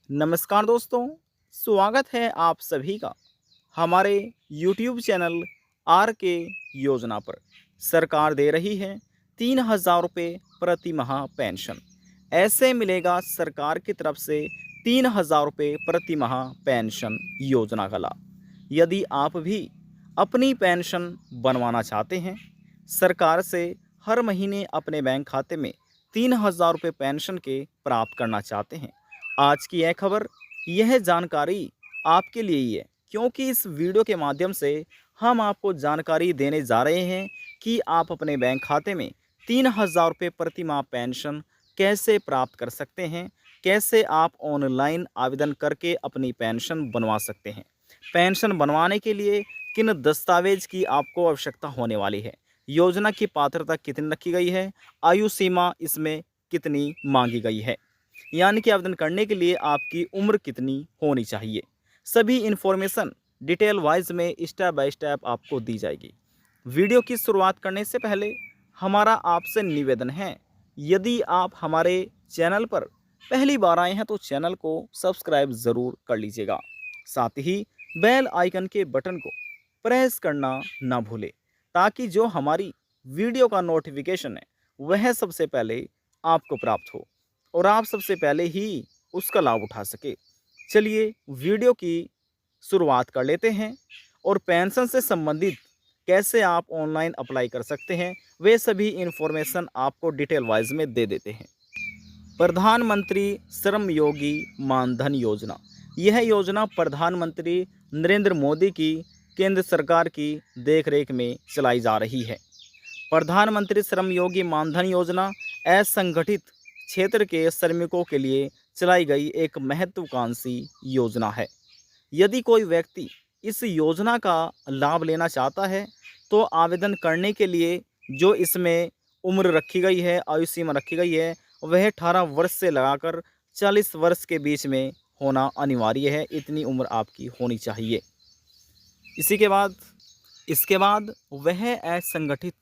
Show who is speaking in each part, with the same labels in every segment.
Speaker 1: नमस्कार दोस्तों, स्वागत है आप सभी का हमारे YouTube चैनल आर के योजना पर। सरकार दे रही है 3,000 रुपये प्रति माह पेंशन। ऐसे मिलेगा सरकार की तरफ से 3,000 रुपये प्रति माह पेंशन योजना का लाभ। यदि आप भी अपनी पेंशन बनवाना चाहते हैं, सरकार से हर महीने अपने बैंक खाते में 3,000 रुपये पेंशन के प्राप्त करना चाहते हैं, आज की यह खबर, यह जानकारी आपके लिए ही है, क्योंकि इस वीडियो के माध्यम से हम आपको जानकारी देने जा रहे हैं कि आप अपने बैंक खाते में 3,000 रुपये प्रति माह पेंशन कैसे प्राप्त कर सकते हैं, कैसे आप ऑनलाइन आवेदन करके अपनी पेंशन बनवा सकते हैं। पेंशन बनवाने के लिए किन दस्तावेज की आपको आवश्यकता होने वाली है, योजना की पात्रता कितनी रखी गई है, आयु सीमा इसमें कितनी मांगी गई है, यानी कि आवेदन करने के लिए आपकी उम्र कितनी होनी चाहिए, सभी इन्फॉर्मेशन डिटेल वाइज में स्टेप बाय स्टेप आपको दी जाएगी। वीडियो की शुरुआत करने से पहले हमारा आपसे निवेदन है, यदि आप हमारे चैनल पर पहली बार आए हैं तो चैनल को सब्सक्राइब ज़रूर कर लीजिएगा, साथ ही बेल आइकन के बटन को प्रेस करना ना भूलें, ताकि जो हमारी वीडियो का नोटिफिकेशन है वह सबसे पहले आपको प्राप्त हो और आप सबसे पहले ही उसका लाभ उठा सके। चलिए वीडियो की शुरुआत कर लेते हैं और पेंशन से संबंधित कैसे आप ऑनलाइन अप्लाई कर सकते हैं वे सभी इन्फॉर्मेशन आपको डिटेल वाइज में दे देते हैं। प्रधानमंत्री श्रम योगी मानधन योजना, यह योजना प्रधानमंत्री नरेंद्र मोदी की केंद्र सरकार की देखरेख में चलाई जा रही है। प्रधानमंत्री श्रम योगी मानधन योजना असंगठित क्षेत्र के श्रमिकों के लिए चलाई गई एक महत्वाकांक्षी योजना है। यदि कोई व्यक्ति इस योजना का लाभ लेना चाहता है तो आवेदन करने के लिए जो इसमें उम्र रखी गई है, आयु सीमा रखी गई है, वह 18 वर्ष से लगाकर 40 वर्ष के बीच में होना अनिवार्य है। इतनी उम्र आपकी होनी चाहिए। इसके बाद वह असंगठित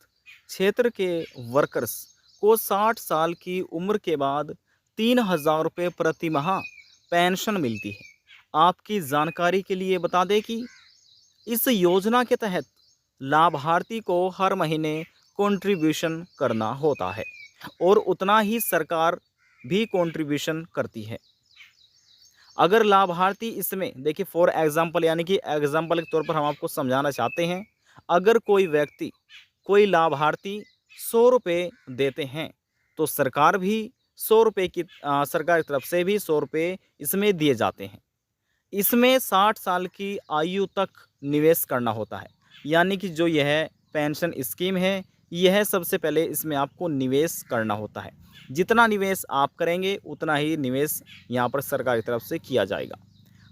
Speaker 1: क्षेत्र के वर्कर्स को 60 साल की उम्र के बाद 3,000 रुपये प्रति माह पेंशन मिलती है। आपकी जानकारी के लिए बता दें कि इस योजना के तहत लाभार्थी को हर महीने कंट्रीब्यूशन करना होता है और उतना ही सरकार भी कंट्रीब्यूशन करती है। अगर लाभार्थी इसमें देखिए, फॉर एग्जांपल, यानी कि एग्जांपल के तौर पर हम आपको समझाना चाहते हैं, अगर कोई लाभार्थी 100 रुपये देते हैं तो सरकार भी 100 रुपये की सरकार की तरफ से भी 100 रुपये इसमें दिए जाते हैं। इसमें 60 साल की आयु तक निवेश करना होता है, यानी कि जो यह पेंशन स्कीम है, यह सबसे पहले इसमें आपको निवेश करना होता है। जितना निवेश आप करेंगे उतना ही निवेश यहाँ पर सरकार की तरफ से किया जाएगा।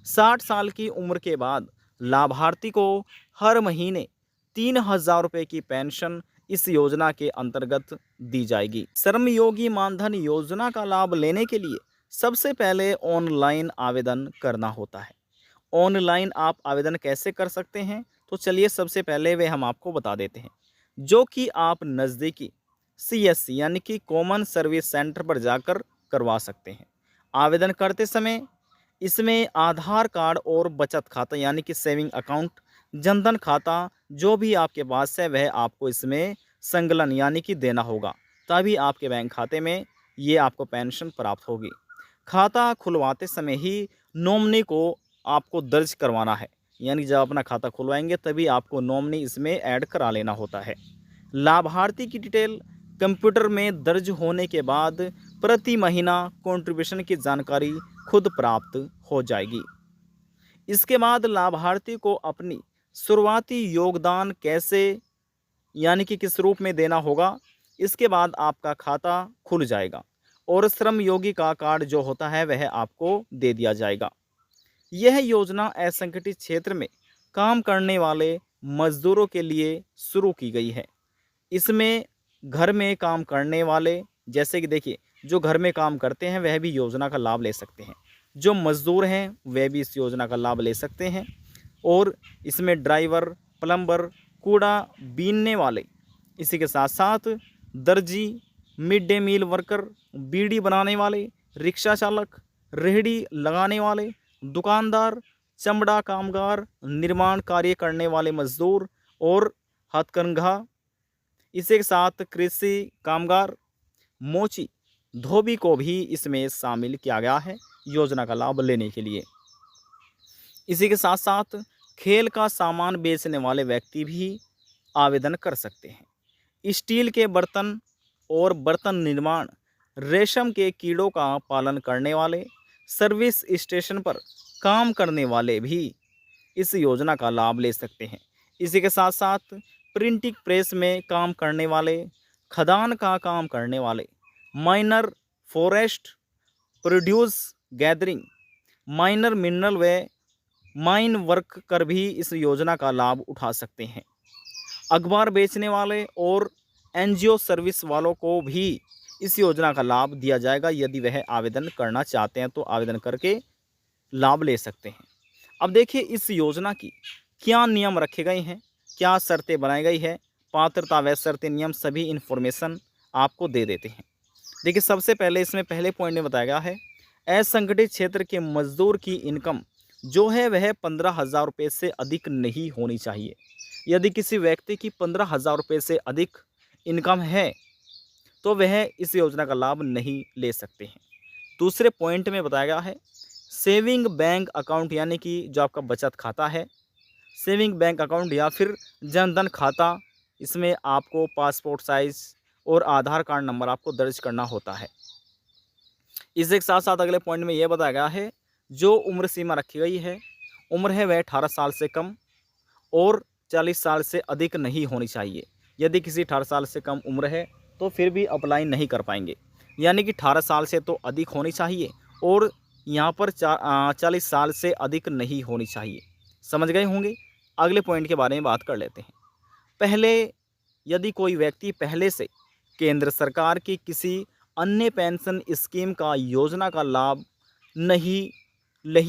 Speaker 1: 60 साल की उम्र के बाद लाभार्थी को हर महीने 3,000 रुपये की पेंशन इस योजना के अंतर्गत दी जाएगी। श्रमयोगी मानधन योजना का लाभ लेने के लिए सबसे पहले ऑनलाइन आवेदन करना होता है। ऑनलाइन आप आवेदन कैसे कर सकते हैं, तो चलिए सबसे पहले वे हम आपको बता देते हैं, जो कि आप नज़दीकी CSC यानी कि कॉमन सर्विस सेंटर पर जाकर करवा सकते हैं। आवेदन करते समय इसमें आधार कार्ड और बचत खाता यानी कि सेविंग अकाउंट, जनधन खाता जो भी आपके पास है वह आपको इसमें संकलन यानी कि देना होगा, तभी आपके बैंक खाते में ये आपको पेंशन प्राप्त होगी। खाता खुलवाते समय ही नॉमिनी को आपको दर्ज करवाना है, यानी जब अपना खाता खुलवाएंगे तभी आपको नॉमिनी इसमें ऐड करा लेना होता है। लाभार्थी की डिटेल कंप्यूटर में दर्ज होने के बाद प्रति महीना कंट्रीब्यूशन की जानकारी खुद प्राप्त हो जाएगी। इसके बाद लाभार्थी को अपनी शुरुआती योगदान कैसे यानी कि किस रूप में देना होगा, इसके बाद आपका खाता खुल जाएगा और श्रम योगी का कार्ड जो होता है वह आपको दे दिया जाएगा। यह योजना असंगठित क्षेत्र में काम करने वाले मजदूरों के लिए शुरू की गई है। इसमें घर में काम करने वाले, जैसे कि देखिए, जो घर में काम करते हैं वह भी योजना का लाभ ले सकते हैं, जो मज़दूर हैं वह भी इस योजना का लाभ ले सकते हैं, और इसमें ड्राइवर, प्लम्बर, कूड़ा बीनने वाले, इसी के साथ साथ दर्जी, मिड डे मील वर्कर, बीड़ी बनाने वाले, रिक्शा चालक, रेहड़ी लगाने वाले, दुकानदार, चमड़ा कामगार, निर्माण कार्य करने वाले मजदूर और हथकरघा, इसी के साथ कृषि कामगार, मोची, धोबी को भी इसमें शामिल किया गया है योजना का लाभ लेने के लिए। इसी के साथ साथ खेल का सामान बेचने वाले व्यक्ति भी आवेदन कर सकते हैं। स्टील के बर्तन और बर्तन निर्माण, रेशम के कीड़ों का पालन करने वाले, सर्विस स्टेशन पर काम करने वाले भी इस योजना का लाभ ले सकते हैं। इसी के साथ साथ प्रिंटिंग प्रेस में काम करने वाले, खदान का काम करने वाले, minor forest produce gathering, minor mineral व माइन वर्क कर भी इस योजना का लाभ उठा सकते हैं। अखबार बेचने वाले और एनजीओ सर्विस वालों को भी इस योजना का लाभ दिया जाएगा। यदि वह आवेदन करना चाहते हैं तो आवेदन करके लाभ ले सकते हैं। अब देखिए इस योजना की क्या नियम रखे गए हैं, क्या शर्तें बनाई गई है, पात्रता व शर्तें नियम सभी इन्फॉर्मेशन आपको दे देते हैं। देखिए सबसे पहले इसमें पहले पॉइंट में बताया गया है असंगठित क्षेत्र के मजदूर की इनकम जो है वह 15,000 रुपये से अधिक नहीं होनी चाहिए। यदि किसी व्यक्ति की 15,000 रुपये से अधिक इनकम है तो वह इस योजना का लाभ नहीं ले सकते हैं। दूसरे पॉइंट में बताया गया है सेविंग बैंक अकाउंट, यानी कि जो आपका बचत खाता है, सेविंग बैंक अकाउंट या फिर जनधन खाता, इसमें आपको पासपोर्ट साइज और आधार कार्ड नंबर आपको दर्ज करना होता है। इसके साथ साथ अगले पॉइंट में यह बताया गया है जो उम्र सीमा रखी गई है, उम्र है वह 18 साल से कम और 40 साल से अधिक नहीं होनी चाहिए। यदि किसी 18 साल से कम उम्र है तो फिर भी अप्लाई नहीं कर पाएंगे, यानी कि 18 साल से तो अधिक होनी चाहिए और यहाँ पर 40 साल से अधिक नहीं होनी चाहिए। समझ गए होंगे। अगले पॉइंट के बारे में बात कर लेते हैं। पहले यदि कोई व्यक्ति पहले से केंद्र सरकार की किसी अन्य पेंशन स्कीम का योजना का लाभ नहीं ले,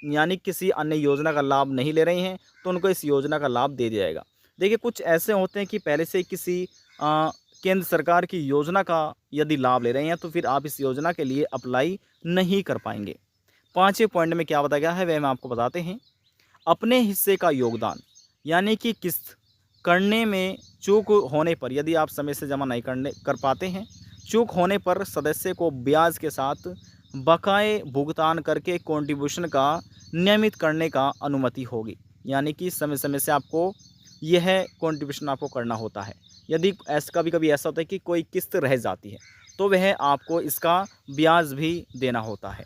Speaker 1: यानी किसी अन्य योजना का लाभ नहीं ले रहे हैं तो उनको इस योजना का लाभ दे दिया जाएगा। देखिए कुछ ऐसे होते हैं कि पहले से किसी केंद्र सरकार की योजना का यदि लाभ ले रहे हैं तो फिर आप इस योजना के लिए अप्लाई नहीं कर पाएंगे। पांचवें पॉइंट में क्या बताया गया है वह हम आपको बताते हैं। अपने हिस्से का योगदान, यानी कि किस्त करने में चूक होने पर, यदि आप समय से जमा नहीं कर पाते हैं, चूक होने पर सदस्य को ब्याज के साथ बकाए भुगतान करके कंट्रीब्यूशन का नियमित करने का अनुमति होगी। यानी कि समय समय से आपको यह कंट्रीब्यूशन आपको करना होता है। यदि कभी कभी ऐसा होता है कि कोई किस्त रह जाती है तो वह आपको इसका ब्याज भी देना होता है।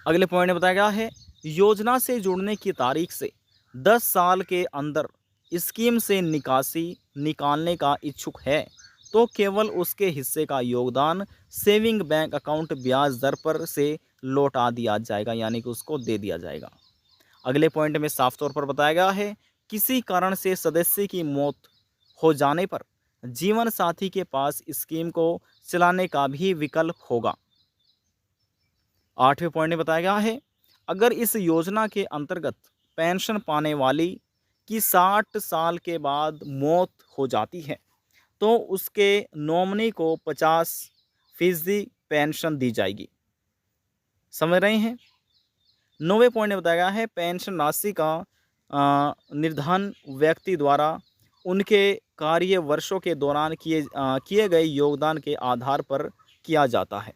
Speaker 1: अगले पॉइंट में बताया गया है योजना से जुड़ने की तारीख से 10 साल के अंदर स्कीम से निकासी निकालने का इच्छुक है तो केवल उसके हिस्से का योगदान सेविंग बैंक अकाउंट ब्याज दर पर से लौटा दिया जाएगा, यानी कि उसको दे दिया जाएगा। अगले पॉइंट में साफ तौर पर बताया गया है किसी कारण से सदस्य की मौत हो जाने पर जीवन साथी के पास स्कीम को चलाने का भी विकल्प होगा। आठवें पॉइंट में बताया गया है अगर इस योजना के अंतर्गत पेंशन पाने वाली की 60 साल के बाद मौत हो जाती है तो उसके नॉमिनी को 50% पेंशन दी जाएगी। समझ रहे हैं। 9वें पॉइंट में बताया गया है पेंशन राशि का निर्धारण व्यक्ति द्वारा उनके कार्य वर्षों के दौरान किए गए योगदान के आधार पर किया जाता है।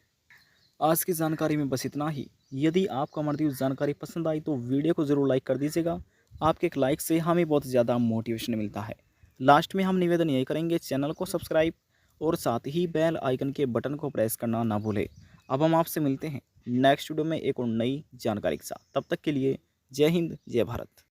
Speaker 1: आज की जानकारी में बस इतना ही। यदि आपको हमारी जानकारी पसंद आई तो वीडियो को ज़रूर लाइक कर दीजिएगा। आपके एक लाइक से हमें बहुत ज़्यादा मोटिवेशन मिलता है। लास्ट में हम निवेदन यही करेंगे चैनल को सब्सक्राइब और साथ ही बेल आइकन के बटन को प्रेस करना ना भूलें। अब हम आपसे मिलते हैं नेक्स्ट वीडियो में एक और नई जानकारी के साथ। तब तक के लिए जय हिंद जय भारत।